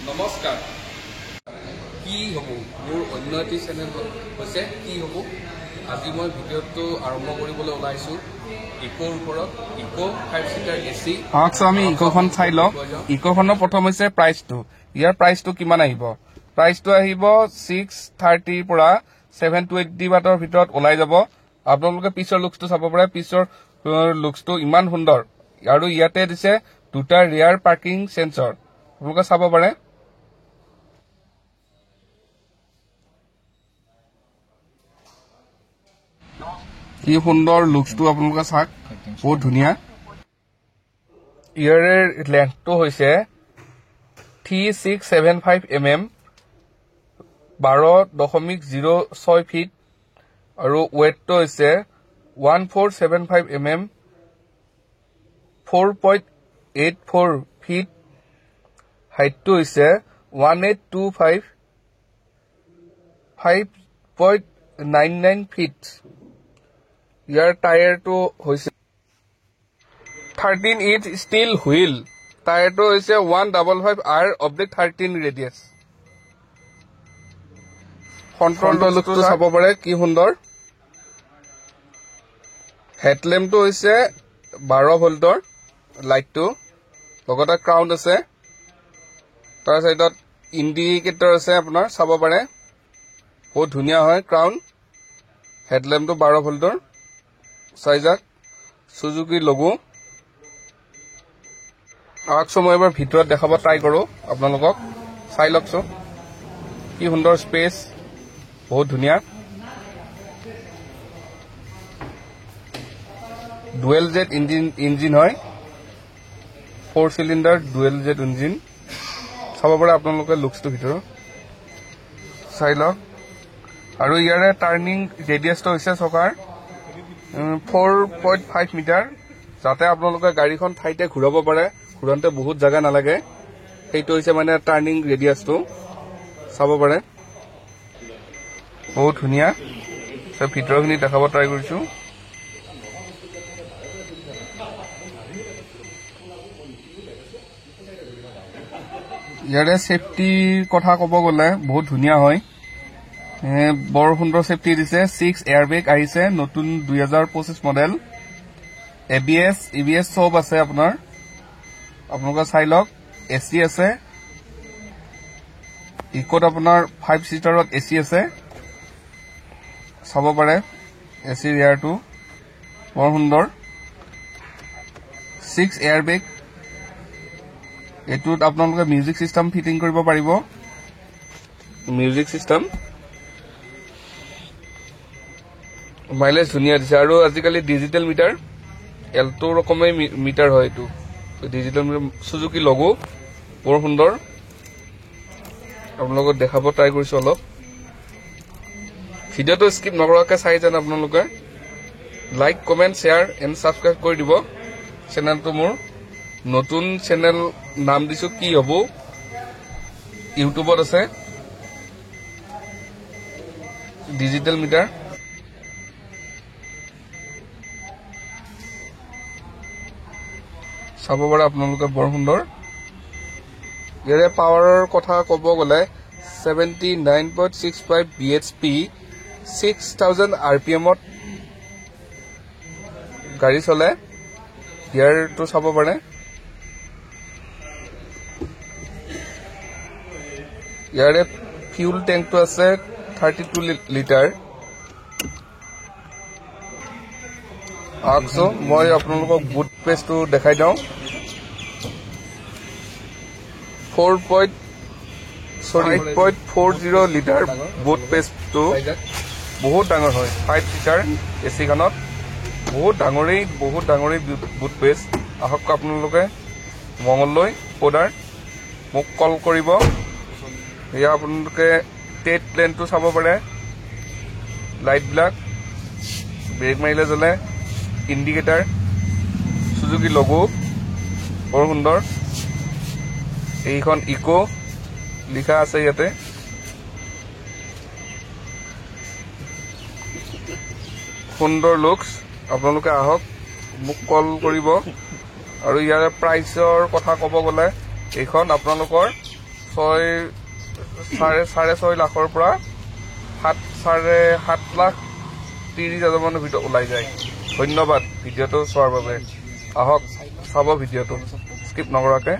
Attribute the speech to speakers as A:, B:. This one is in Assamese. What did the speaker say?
A: নমস্কাৰ কি হ'ব মোৰ অন্য এটি চেনেল হৈছে কি হ'ব আজি মই ভিডিঅ'টো আৰম্ভ কৰিবলৈ ওলাইছোঁ ইকোৰ ওপৰত ইকো 5 সিটাৰ এসি
B: আচ্ছা আমি ইকোখন চাই লওঁ ইকোখনৰ প্ৰথম হৈছে প্ৰাইচটো ইয়াৰ প্ৰাইচটো কিমান আহিব প্ৰাইচটো আহিব 630 ৰ পৰা 720 ৱাটৰ ভিতৰত ওলাই যাব আপোনালোকে পিছৰ লুকছটো চাব পাৰে পিছৰ লুকছটো ইমান সুন্দৰ আৰু ইয়াতে দিছে দুটা ৰিয়াৰ পাৰ্কিং সেন্সৰ আপোনালোকে চাব পাৰে কি সুন্দৰ লুকছটো আপোনালোকে চাওক বহুত ধুনীয়া ইয়াৰে লেন্থটো হৈছে 3675 mm 12.06 ফিট আৰু ওয়েটটো হৈছে 1475 mm 4.84 ফিট হাইটটো হৈছে 1825 5.99 ফিট ইয়াৰ টায়াৰটো হৈছে 13 ইঞ্চ ষ্টিল হুইল টায়াৰটো হৈছে 155R/13 ৰেডিয়াছ ফ্ৰণ্টৰ লুকটো চাব পাৰে কি সুন্দৰ হেডলেম্পটো হৈছে 12 ভোল্টৰ লাইটটো লগতে ক্ৰাউন আছে তাৰ সাইডত ইন্ডিকেটৰ আছে আপোনাৰ চাব পাৰে বহুত ধুনীয়া হয় ক্ৰাউন হেডলেম্পটো 12 ভোল্টৰ সাইজাক সুজুকি লোগো আকছো মই এবাৰ ভিতৰত দেখাব ট্ৰাই কৰো আপোনালোকক চাই লকছো কি সুন্দৰ স্পেস বহুত ধুনীয়া ডুৱেল জেট ইঞ্জিন হয় 4 সিলিন্ডাৰ ডুৱেল জেট ইঞ্জিন চাব পাৰে আপোনালোকে লুকছটো ভিতৰত চাই লওক আৰু ইয়াৰে টাৰ্নিং ৰেডিয়াছটো হৈছে চকাৰ 4.5 মিটাৰ যাতে আপোনালোকে গাড়ীখন ঠাইতে ঘূৰাব পাৰে ঘূৰান্তে বহুত জায়গা নালাগে সেইটো হৈছে মানে টাৰ্নিং ৰেডিয়াছটো চাব পাৰে বহুত ধুনীয়া সব ভিতৰখিনি দেখাব ট্ৰাই কৰিছো ইয়াৰে সেফটি কথা ক'ব গলে বহুত ধুনীয়া হয় বৰ সুন্দৰ সেফটি দিছে 6 এয়াৰবেগ আহিছে নতুন 2025 মডেল EBS সব আছে আপোনালোকে চাই লওক এসি আছে ইকোত আপোনাৰ 5 সিটাৰত এসি আছে চাব পাৰে এসি ৰিয়াৰটো বৰ সুন্দৰ 6 এয়াৰবেগ এটুত আপোনালোকে মিউজিক সিস্টেম ফিটিং কৰিব পাৰিব মিউজিক সিস্টেম মাইলেজ ধুনীয়া দিছে আৰু আজিকালি ডিজিটেল মিটাৰ এলটো ৰকমেই মিটাৰ হয় এটো ডিজিটেল সুজুকি লোগো বৰ সুন্দৰ আপোনালোকক দেখাব ট্ৰাই কৰিছো অলপ ভিডিওটো স্কিপ নকৰাকৈ চাই যান আপোনালোকে like comment share and subscribe কৰি দিব চেনেলটো মোৰ নতুন চেনেল নাম দিছো কি হ'ব ইউটিউবত আছে ডিজিটেল মিটাৰ চাব পাৰে আপোনালোকে বৰ সুন্দৰ ইয়াৰে পাৱাৰৰ কথা ক'ব গলে 79.65 bhp 6000 rpm ত গাড়ী চলে ইয়াৰটো চাব পাৰে ইয়াৰে ফিউল ট্যাঙ্কটো আছে 32 লিটাৰ আকছো মই আপোনালোকক বুট পেজটো দেখাই দাও 4.40 লিটাৰ বুট পেজটো বহুত ডাঙৰ হয় 5 সিটাৰ এসি গানত বহুত ডাঙৰেই বুট পেজ আহক আপোনালোকে মংগললৈ অৰ্ডাৰ মোক কল কৰিব ইয়া আপোনালোকে টেট প্লেনটো চাব পাৰে লাইট ব্লাক ব্ৰেক মাৰিলে জ্বলে ইন্ডিকেটৰ সুজুকি লোগো বৰ সুন্দৰ এইখন ইকো লিখা আছে ইয়াতে সুন্দৰ লুকস আপোনালোকে আহক মোক কল কৰিব আৰু ইয়াৰ প্ৰাইচৰ কথা ক'ব গলে এইখন আপোনালোকৰ চাৰে 6 লাখৰ পৰা 7.5-7.30 লাখ মানৰ ভিতৰত ওলাই যায়। ধন্যবাদ ভিডিঅ'টো চোৱাৰ বাবে। আহক চাব ভিডিঅ'টো স্কিপ নকৰাকে।